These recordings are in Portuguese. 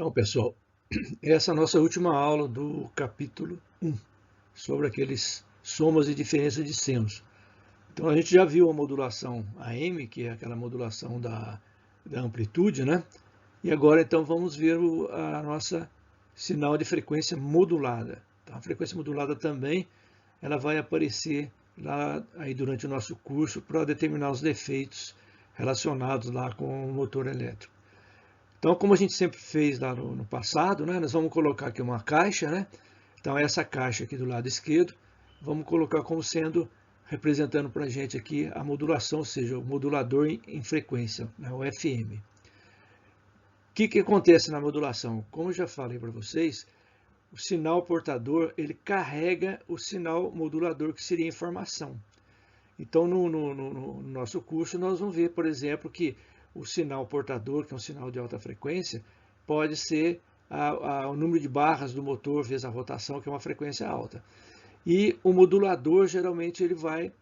Então, pessoal, essa é a nossa última aula do capítulo 1, sobre aqueles somas e diferenças de senos. Então, a gente já viu a modulação AM, que é aquela modulação da amplitude, né? E agora, então, vamos ver a nossa sinal de frequência modulada. Então, a frequência modulada também, ela vai aparecer lá aí durante o nosso curso para determinar os defeitos relacionados lá com o motor elétrico. Então, como a gente sempre fez lá no passado, né, nós vamos colocar aqui uma caixa, né? Então, essa caixa aqui do lado esquerdo, vamos colocar como sendo, representando para a gente aqui a modulação, ou seja, o modulador em frequência, né, o FM. O que acontece na modulação? Como eu já falei para vocês, o sinal portador, ele carrega o sinal modulador, que seria a informação. Então, no nosso curso, nós vamos ver, por exemplo, que o sinal portador, que é um sinal de alta frequência, pode ser o número de barras do motor vezes a rotação, que é uma frequência alta. E o modulador, geralmente, ele vai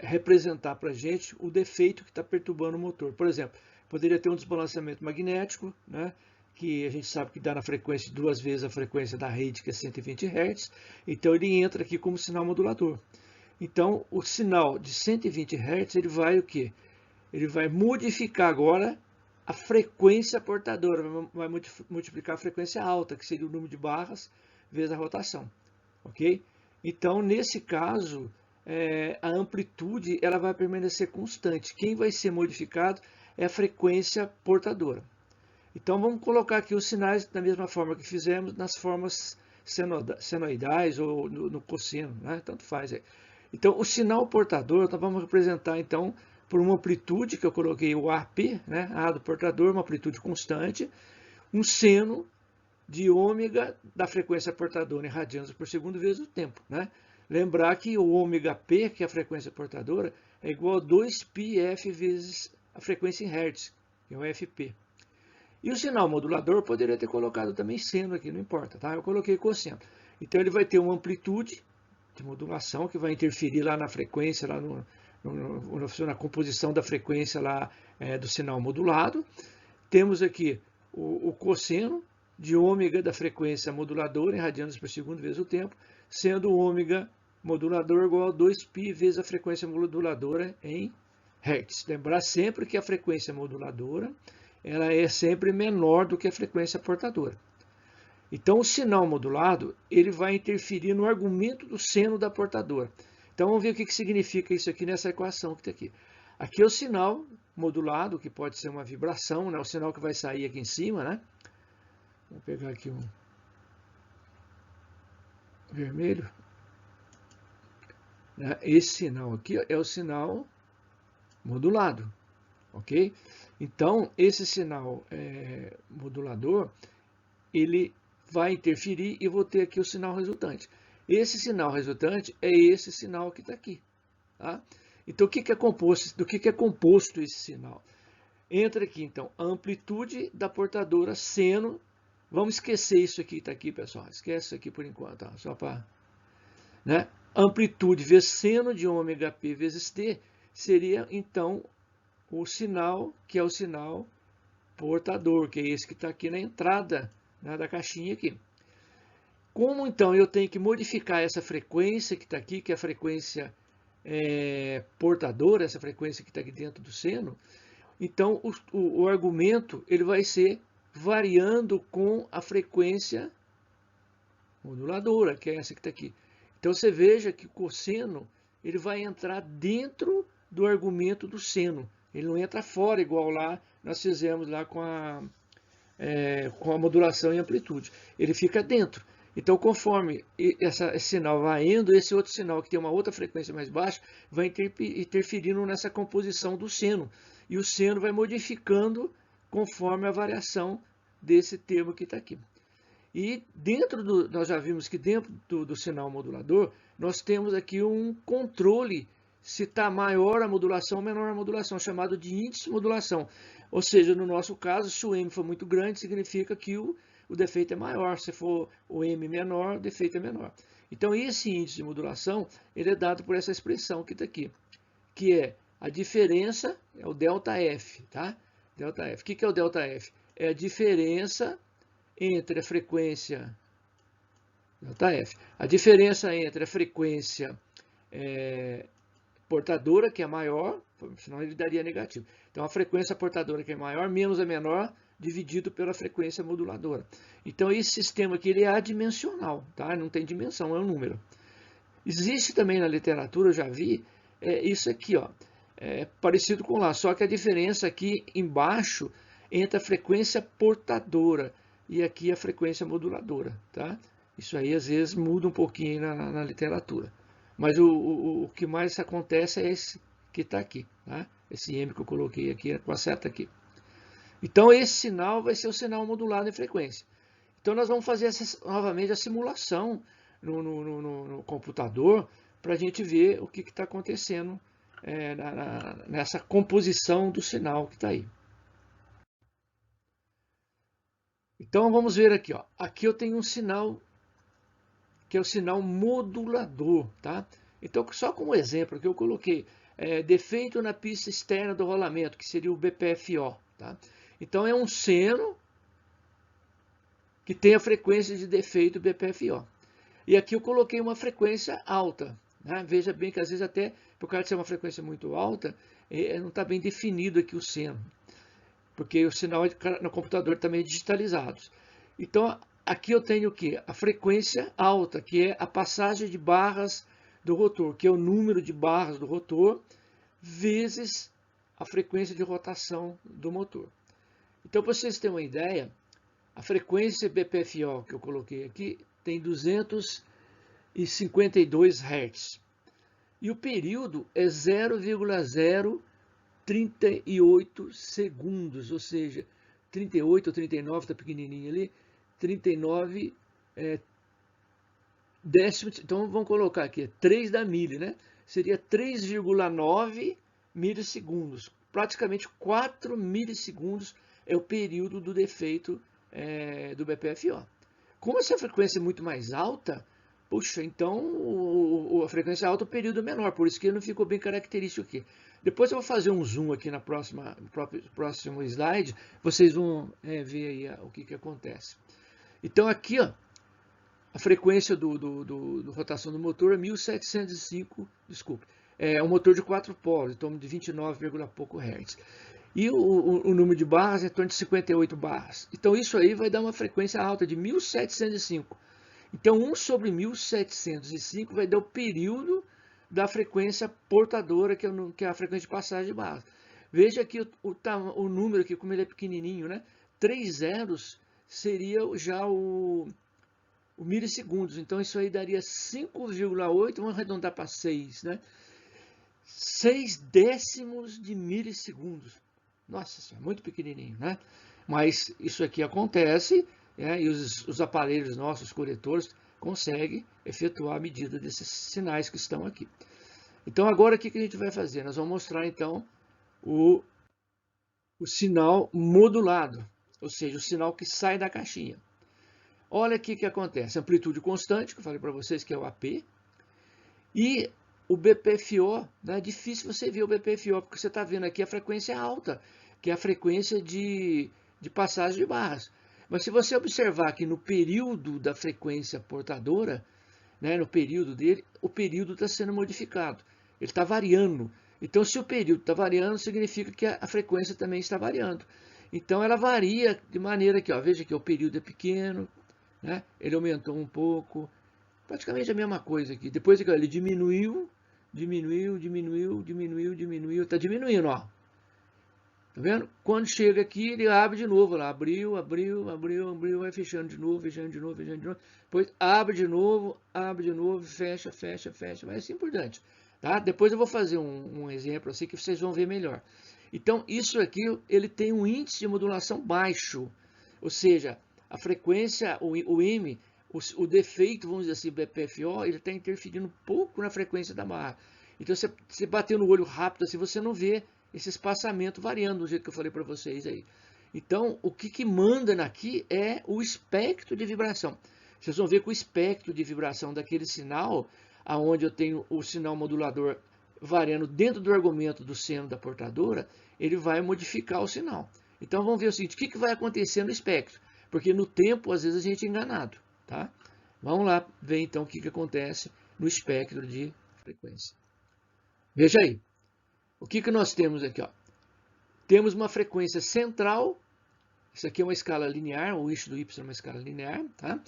representar para a gente o defeito que está perturbando o motor. Por exemplo, poderia ter um desbalanceamento magnético, né, que a gente sabe que dá na frequência 2 vezes a frequência da rede, que é 120 Hz. Então, ele entra aqui como sinal modulador. Então, o sinal de 120 Hz, ele vai o quê? Ele vai modificar agora a frequência portadora, vai multiplicar a frequência alta, que seria o número de barras vezes a rotação, ok? Então, nesse caso, a amplitude ela vai permanecer constante. Quem vai ser modificado é a frequência portadora. Então, vamos colocar aqui os sinais da mesma forma que fizemos nas formas senoidais ou no cosseno, né? Tanto faz aí. Então, o sinal portador, nós vamos representar, então, por uma amplitude, que eu coloquei o AP, né? A do portador, uma amplitude constante, um seno de ômega da frequência portadora em radianos por segundo vezes o tempo, né? Lembrar que o ômega P, que é a frequência portadora, é igual a 2πf vezes a frequência em Hertz, que é o FP. E o sinal modulador poderia ter colocado também seno aqui, não importa, tá? Eu coloquei cosseno. Então, ele vai ter uma amplitude de modulação que vai interferir lá na frequência, lá na composição da frequência lá do sinal modulado. Temos aqui o cosseno de ômega da frequência moduladora em radianos por segundo vezes o tempo, sendo o ômega modulador igual a 2π vezes a frequência moduladora em Hertz. Lembrar sempre que a frequência moduladora ela é sempre menor do que a frequência portadora. Então, o sinal modulado ele vai interferir no argumento do seno da portadora. Então, vamos ver o que significa isso aqui nessa equação que está aqui. Aqui é o sinal modulado, que pode ser uma vibração, né? O sinal que vai sair aqui em cima, né? Vou pegar aqui um vermelho. Esse sinal aqui é o sinal modulado, ok? Então, esse sinal modulador, ele vai interferir e vou ter aqui o sinal resultante. Esse sinal resultante é esse sinal que está aqui. Tá? Então, do que é composto esse sinal? Entra aqui, então, a amplitude da portadora seno. Vamos esquecer isso aqui, está aqui, pessoal. Esquece isso aqui por enquanto, tá? Só para... Né? Amplitude vezes seno de ômega P vezes T seria, então, o sinal, que é o sinal portador, que é esse que está aqui na entrada, né, da caixinha aqui. Como então eu tenho que modificar essa frequência que está aqui, que é a frequência portadora, essa frequência que está aqui dentro do seno, então o argumento ele vai ser variando com a frequência moduladora, que é essa que está aqui. Então você veja que o cosseno ele vai entrar dentro do argumento do seno. Ele não entra fora, igual lá nós fizemos lá com a modulação em amplitude. Ele fica dentro. Então, conforme esse sinal vai indo, esse outro sinal que tem uma outra frequência mais baixa, vai interferindo nessa composição do seno. E o seno vai modificando conforme a variação desse termo que está aqui. E nós já vimos que dentro do sinal modulador, nós temos aqui um controle se está maior a modulação ou menor a modulação, chamado de índice de modulação. Ou seja, no nosso caso, se o M for muito grande, significa que o defeito é maior. Se for o M menor, o defeito é menor. Então, esse índice de modulação ele é dado por essa expressão que está aqui, que é a diferença, é o ΔF, tá? ΔF. O que é o ΔF? é a diferença entre a frequência JF, a diferença entre a frequência portadora, que é maior, senão ele daria negativo. Então, a frequência portadora, que é maior, menos a menor, dividido pela frequência moduladora. Então, esse sistema aqui ele é adimensional, tá? Não tem dimensão, é um número. Existe também na literatura, eu já vi, isso aqui, ó, parecido com lá, só que a diferença aqui embaixo entre a frequência portadora e aqui a frequência moduladora, tá? Isso aí às vezes muda um pouquinho na literatura. Mas o que mais acontece é esse que está aqui, tá? Esse M que eu coloquei aqui com a seta aqui. Então esse sinal vai ser o sinal modulado em frequência. Então nós vamos fazer novamente a simulação no computador para a gente ver o que está acontecendo nessa composição do sinal que está aí. Então vamos ver aqui, ó. Aqui eu tenho um sinal que é o sinal modulador, tá? Então só como exemplo que eu coloquei defeito na pista externa do rolamento, que seria o BPFO, tá? Então é um seno que tem a frequência de defeito BPFO. E aqui eu coloquei uma frequência alta, né? Veja bem que às vezes até por causa de ser uma frequência muito alta, não está bem definido aqui o seno, porque o sinal no computador também é digitalizado. Então aqui eu tenho o que? A frequência alta, que é a passagem de barras do rotor, que é o número de barras do rotor, vezes a frequência de rotação do motor. Então, para vocês terem uma ideia, a frequência BPFO que eu coloquei aqui tem 252 Hz. E o período é 0,038 segundos, ou seja, 38 ou 39, está pequenininho ali, 39 décimos, então vamos colocar aqui, 3 da milha, né? Seria 3,9 milissegundos, praticamente 4 milissegundos é o período do defeito do BPFO. Como essa frequência é muito mais alta, puxa, então a frequência alta, o período é menor, por isso que ele não ficou bem característico aqui. Depois eu vou fazer um zoom aqui no próximo slide, vocês vão ver aí o que acontece. Então aqui, ó, a frequência do rotação do motor é 1705, desculpe, é um motor de 4 polos, em torno de 29, pouco Hz. E o número de barras é em torno de 58 barras. Então isso aí vai dar uma frequência alta de 1705. Então 1 sobre 1705 vai dar o período da frequência portadora, que é a frequência de passagem de barras. Veja aqui o número aqui, como ele é pequenininho, né? 3 zeros seria já o milissegundos. Então isso aí daria 5,8, vamos arredondar para 6, né? 6 décimos de milissegundos. Nossa, isso é muito pequenininho, né? Mas isso aqui acontece, e os aparelhos nossos, os coletores, conseguem efetuar a medida desses sinais que estão aqui. Então agora o que a gente vai fazer? Nós vamos mostrar então o sinal modulado, ou seja, o sinal que sai da caixinha. Olha aqui o que acontece, amplitude constante, que eu falei para vocês que é o AP, e o BPFO, né? É difícil você ver o BPFO, porque você está vendo aqui a frequência alta, que é a frequência de passagem de barras. Mas se você observar aqui no período da frequência portadora, né, no período dele, o período está sendo modificado, ele está variando. Então, se o período está variando, significa que a frequência também está variando. Então, ela varia de maneira que, ó, veja que o período é pequeno, né, ele aumentou um pouco, praticamente a mesma coisa aqui. Depois ele diminuiu, está diminuindo, ó. Tá vendo? Quando chega aqui, ele abre de novo lá. Abriu, vai fechando de novo, fechando de novo. Depois abre de novo, fecha, vai assim por diante. Tá? Depois eu vou fazer um exemplo assim que vocês vão ver melhor. Então, isso aqui, ele tem um índice de modulação baixo. Ou seja, a frequência, o M, o defeito, vamos dizer assim, BPFO, ele está interferindo um pouco na frequência da barra. Então, você bater no olho rápido assim, você não vê esse espaçamento variando do jeito que eu falei para vocês aí. Então, o que manda aqui é o espectro de vibração. Vocês vão ver que o espectro de vibração daquele sinal, aonde eu tenho o sinal modulador variando dentro do argumento do seno da portadora, ele vai modificar o sinal. Então vamos ver o seguinte, o que vai acontecer no espectro? Porque no tempo, às vezes, a gente é enganado, tá? Vamos lá ver então o que acontece no espectro de frequência. Veja aí, o que nós temos aqui? Ó? Temos uma frequência central, isso aqui é uma escala linear, o eixo do y é uma escala linear, tá?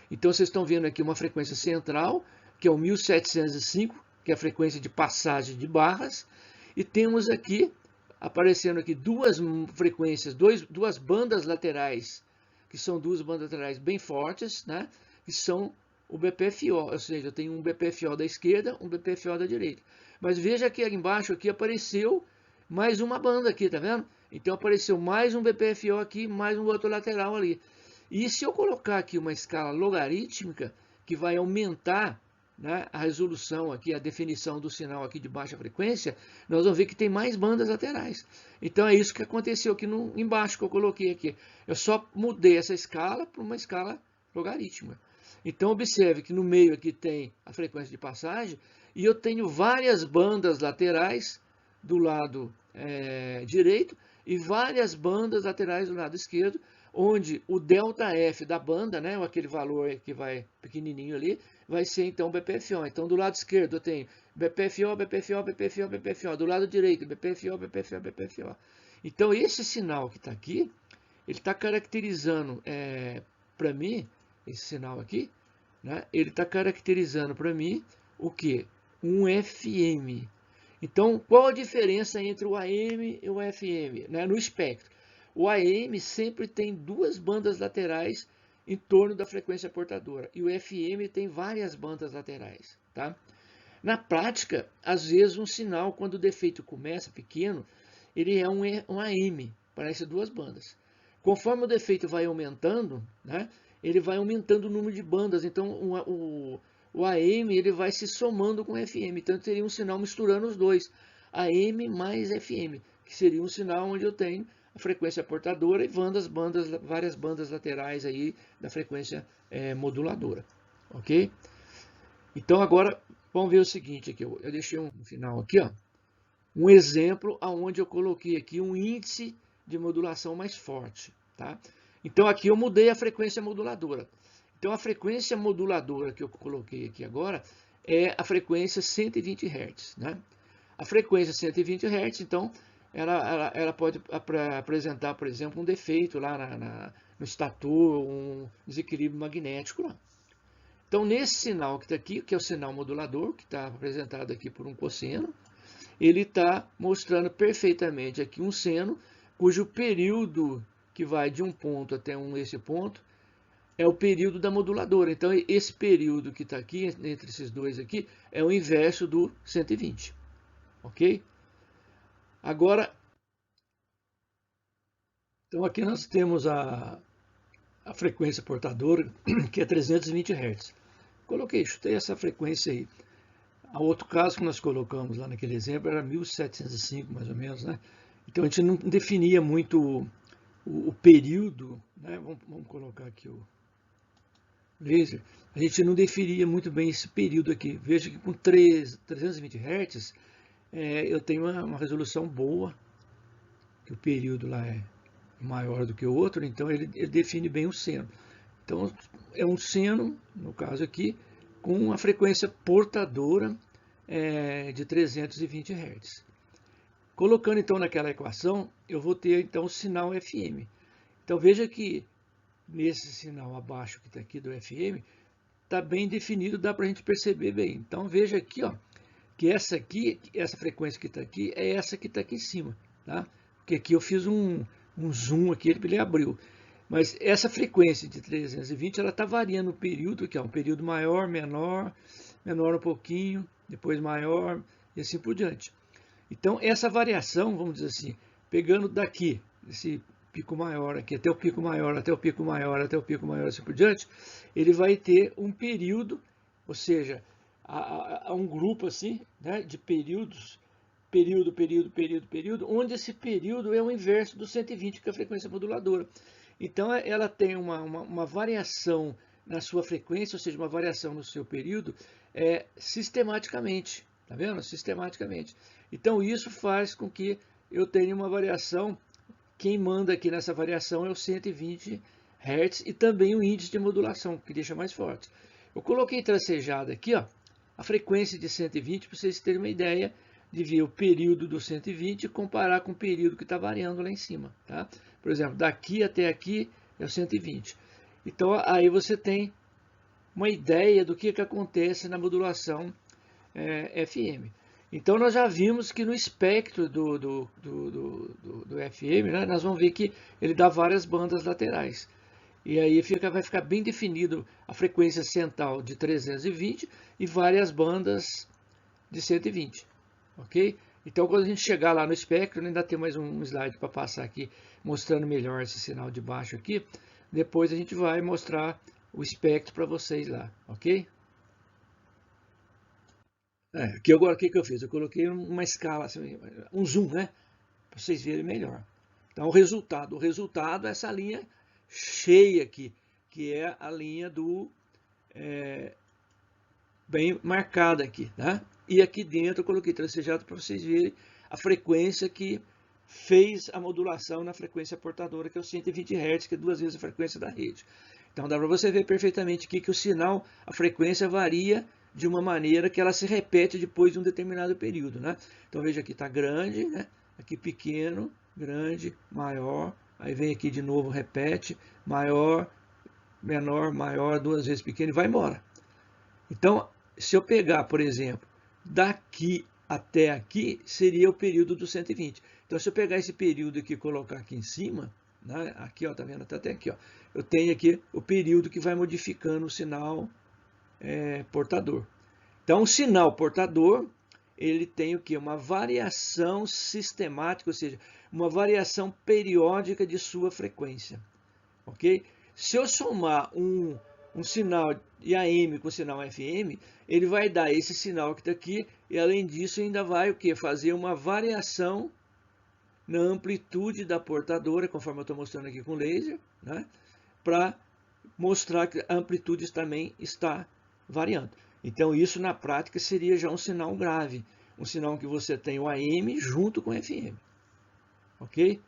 Então vocês estão vendo aqui uma frequência central, que é o 1705, que é a frequência de passagem de barras, e temos aqui, aparecendo aqui, duas frequências, duas bandas laterais, que são duas bandas laterais bem fortes, né? Que são o BPFO, ou seja, eu tenho um BPFO da esquerda, um BPFO da direita. Mas veja que aqui embaixo aqui apareceu mais uma banda aqui, tá vendo? Então apareceu mais um BPFO aqui, mais um outro lateral ali. E se eu colocar aqui uma escala logarítmica, que vai aumentar, né, a resolução aqui, a definição do sinal aqui de baixa frequência, nós vamos ver que tem mais bandas laterais. Então é isso que aconteceu aqui embaixo que eu coloquei aqui. Eu só mudei essa escala para uma escala logarítmica. Então observe que no meio aqui tem a frequência de passagem e eu tenho várias bandas laterais do lado direito e várias bandas laterais do lado esquerdo, onde o ΔF da banda, né, aquele valor que vai pequenininho ali, vai ser então BPFO. Então do lado esquerdo eu tenho BPFO, BPFO, BPFO, BPFO. Do lado direito, BPFO, BPFO, BPFO. Então esse sinal que está aqui, ele está caracterizando para mim, esse sinal aqui, né, ele está caracterizando para mim o que? Um FM. Então, qual a diferença entre o AM e o FM, né, no espectro? O AM sempre tem duas bandas laterais em torno da frequência portadora e o FM tem várias bandas laterais, tá? Na prática, às vezes um sinal, quando o defeito começa pequeno, ele é um AM, parece duas bandas. Conforme o defeito vai aumentando, né, ele vai aumentando o número de bandas, então o AM ele vai se somando com o FM, então teria um sinal misturando os dois, AM mais FM, que seria um sinal onde eu tenho a frequência portadora e várias bandas laterais aí da frequência moduladora, ok? Então agora vamos ver o seguinte aqui, eu deixei um final aqui, ó, um exemplo aonde eu coloquei aqui um índice de modulação mais forte, tá? Então aqui eu mudei a frequência moduladora. Então a frequência moduladora que eu coloquei aqui agora é a frequência 120 Hz, né? A frequência 120 Hz, então, ela pode apresentar, por exemplo, um defeito lá no estator, um desequilíbrio magnético lá. Então, nesse sinal que está aqui, que é o sinal modulador, que está apresentado aqui por um cosseno, ele está mostrando perfeitamente aqui um seno, cujo período que vai de um ponto até esse ponto, é o período da moduladora. Então, esse período que está aqui, entre esses dois aqui, é o inverso do 120. Ok? Agora, então aqui nós temos a frequência portadora, que é 320 Hz. Chutei essa frequência aí. O outro caso que nós colocamos lá naquele exemplo era 1705, mais ou menos, né? Então a gente não definia muito o período, né? Vamos colocar aqui o laser. A gente não definia muito bem esse período aqui. Veja que com 320 Hz eu tenho uma resolução boa, que o período lá é maior do que o outro, então ele define bem o seno. Então é um seno, no caso aqui, com uma frequência portadora de 320 Hz. Colocando então naquela equação, eu vou ter então o sinal FM. Então veja que nesse sinal abaixo que está aqui do FM, está bem definido, dá para a gente perceber bem. Então veja aqui, ó, que essa frequência que está aqui, é essa que está aqui em cima, tá? Porque aqui eu fiz um zoom aqui, ele abriu. Mas essa frequência de 320, ela está variando o período, que é um período maior, menor, menor um pouquinho, depois maior, e assim por diante. Então, essa variação, vamos dizer assim, pegando daqui, esse pico maior aqui, até o pico maior, até o pico maior, até o pico maior, assim por diante, ele vai ter um período, ou seja, há um grupo assim, né, de períodos, período, onde esse período é o inverso do 120, que é a frequência moduladora. Então, ela tem uma variação na sua frequência, ou seja, uma variação no seu período, sistematicamente, tá vendo? Sistematicamente. Então, isso faz com que eu tenha uma variação quem manda aqui nessa variação é o 120 Hz e também o índice de modulação, que deixa mais forte. Eu coloquei tracejado aqui, ó, a frequência de 120 para vocês terem uma ideia de ver o período do 120 e comparar com o período que está variando lá em cima. Tá? Por exemplo, daqui até aqui é o 120. Então aí você tem uma ideia do que acontece na modulação FM. Então nós já vimos que no espectro do FM, né, nós vamos ver que ele dá várias bandas laterais. E aí vai ficar bem definido a frequência central de 320 e várias bandas de 120. Ok? Então quando a gente chegar lá no espectro, ainda tem mais um slide para passar aqui, mostrando melhor esse sinal de baixo aqui. Depois a gente vai mostrar o espectro para vocês lá, ok? Aqui agora o que eu fiz? Eu coloquei uma escala, assim, um zoom, né? Para vocês verem melhor. Então o resultado é essa linha cheia aqui, que é a linha do bem marcada aqui, né? E aqui dentro eu coloquei tracejado para vocês verem a frequência que fez a modulação na frequência portadora, que é o 120 Hz, que é 2 vezes a frequência da rede. Então dá para você ver perfeitamente aqui que o sinal, a frequência varia de uma maneira que ela se repete depois de um determinado período, né? Então veja aqui, está grande, né? Aqui pequeno, grande, maior, aí vem aqui de novo, repete, maior, menor, maior, 2 vezes pequeno e vai embora. Então, se eu pegar, por exemplo, daqui até aqui, seria o período do 120. Então, se eu pegar esse período aqui e colocar aqui em cima, né? Aqui, ó, tá vendo? Até aqui, ó. Eu tenho aqui o período que vai modificando o sinal portador. Então, o sinal portador, ele tem o quê? Uma variação sistemática, ou seja, uma variação periódica de sua frequência. Ok? Se eu somar um sinal de AM com sinal FM, ele vai dar esse sinal que está aqui, e além disso ainda vai o quê? Fazer uma variação na amplitude da portadora, conforme eu estou mostrando aqui com laser, né? Para mostrar que a amplitude também está variando. Então isso na prática seria já um sinal grave, um sinal que você tem o AM junto com o FM. Ok?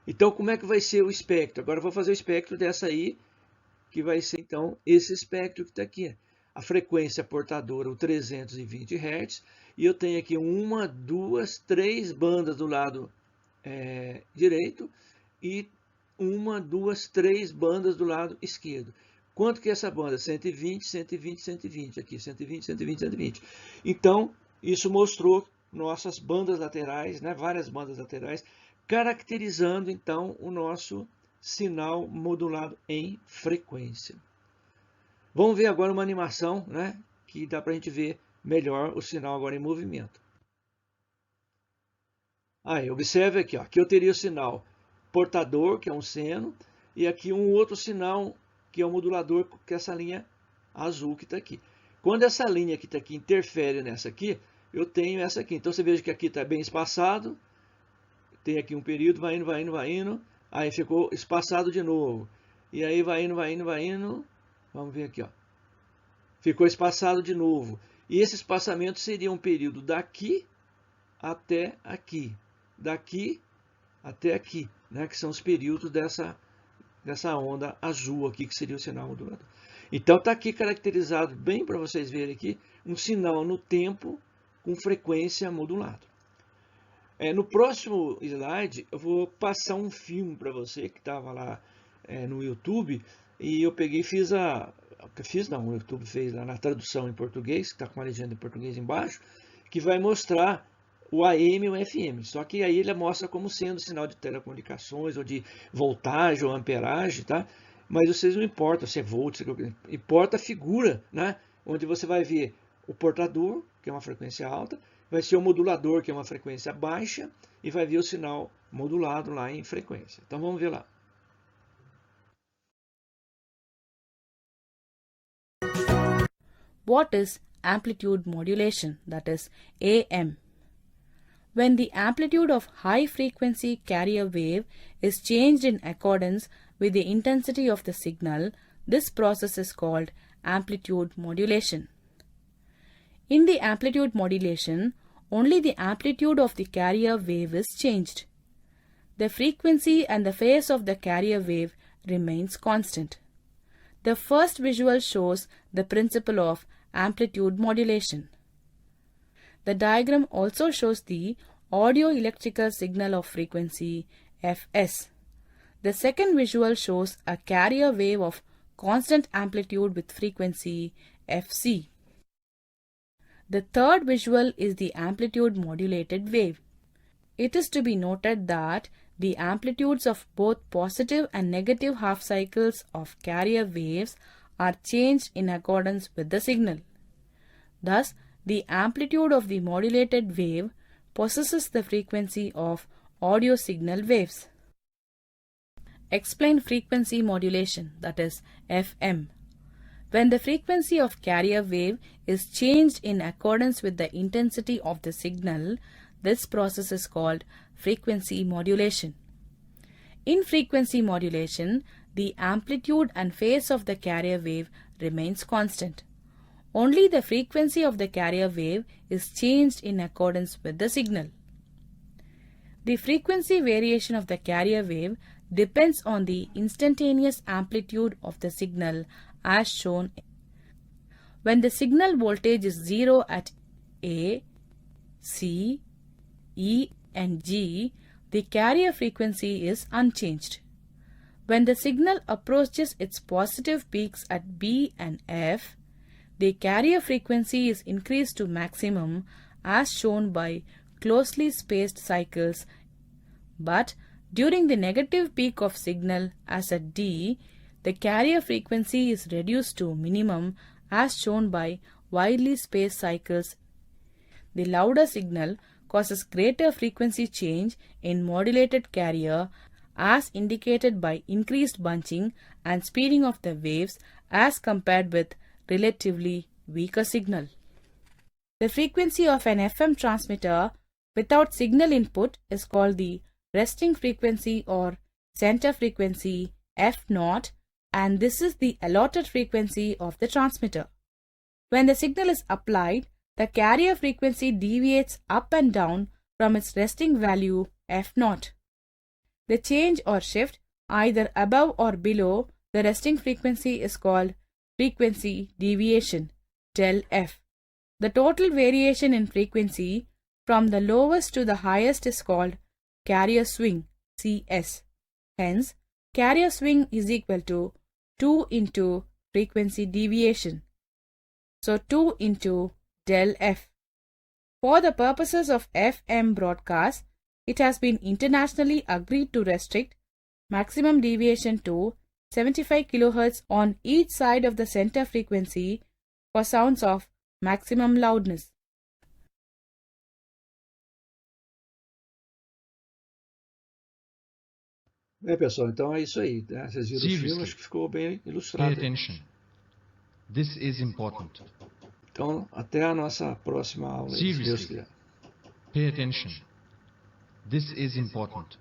Então como é que vai ser o espectro? Agora eu vou fazer o espectro dessa aí, que vai ser então esse espectro que está aqui. A frequência portadora, o 320 Hz, e eu tenho aqui 1, 2, 3 bandas do lado direito e 1, 2, 3 bandas do lado esquerdo. Quanto que é essa banda? 120, 120, 120. Aqui, 120, 120, 120. Então, isso mostrou nossas bandas laterais, né, várias bandas laterais, caracterizando então o nosso sinal modulado em frequência. Vamos ver agora uma animação, né, que dá para a gente ver melhor o sinal agora em movimento. Aí, observe aqui, ó, aqui eu teria o sinal portador, que é um seno, e aqui um outro sinal, que é o modulador, que é essa linha azul que está aqui. Quando essa linha que está aqui interfere nessa aqui, eu tenho essa aqui. Então você veja que aqui está bem espaçado, tem aqui um período, vai indo, vai indo, vai indo, aí ficou espaçado de novo. E aí vai indo, vai indo, vai indo, vamos ver aqui, ó. Ficou espaçado de novo. E esse espaçamento seria um período daqui até aqui. Daqui até aqui, né, que são os períodos dessa onda azul aqui, que seria o sinal modulador. Então está aqui caracterizado, bem para vocês verem aqui, um sinal no tempo com frequência modulada. No próximo slide, eu vou passar um filme para você, que estava lá no YouTube, e eu peguei e o YouTube fez lá na tradução em português, que está com a legenda em português embaixo, que vai mostrar o AM e o FM, só que aí ele mostra como sendo sinal de telecomunicações, ou de voltagem ou amperagem, tá? Mas vocês não importam se é volt, importa a figura, né? Onde você vai ver o portador, que é uma frequência alta, vai ser o modulador, que é uma frequência baixa, e vai ver o sinal modulado lá em frequência. Então vamos ver lá. What is amplitude modulation, that is AM? When the amplitude of high-frequency carrier wave is changed in accordance with the intensity of the signal, this process is called amplitude modulation. In the amplitude modulation, only the amplitude of the carrier wave is changed. the frequency and the phase of the carrier wave remains constant. The first visual shows the principle of amplitude modulation. The diagram also shows the audio-electrical signal of frequency Fs. The second visual shows a carrier wave of constant amplitude with frequency Fc. The third visual is the amplitude modulated wave. It is to be noted that the amplitudes of both positive and negative half cycles of carrier waves are changed in accordance with the signal. Thus, the amplitude of the modulated wave possesses the frequency of audio signal waves. Explain frequency modulation, that is FM. When the frequency of carrier wave is changed in accordance with the intensity of the signal, this process is called frequency modulation. In frequency modulation, the amplitude and phase of the carrier wave remains constant. Only the frequency of the carrier wave is changed in accordance with the signal. The frequency variation of the carrier wave depends on the instantaneous amplitude of the signal as shown. When the signal voltage is 0 at A, C, E and G, the carrier frequency is unchanged. When the signal approaches its positive peaks at B and F, the carrier frequency is increased to maximum as shown by closely spaced cycles, but during the negative peak of signal as at D, the carrier frequency is reduced to minimum as shown by widely spaced cycles. The louder signal causes greater frequency change in modulated carrier as indicated by increased bunching and speeding of the waves as compared with relatively weaker signal. The frequency of an FM transmitter without signal input is called the resting frequency or center frequency F0, and this is the allotted frequency of the transmitter. When the signal is applied, the carrier frequency deviates up and down from its resting value F0. The change or shift either above or below the resting frequency is called frequency deviation del F. The total variation in frequency from the lowest to the highest is called carrier swing CS. Hence, carrier swing is equal to 2 into frequency deviation. So 2 into del F. For the purposes of FM broadcast, it has been internationally agreed to restrict maximum deviation to 75 kHz on each side of the center frequency for sounds of maximum loudness. Pessoal, então é isso aí, né? Vocês viram o filme, acho que ficou bem ilustrado. Pay attention. This is important. Então, até a nossa próxima aula. Se Deus quiser. Pay attention. This is important.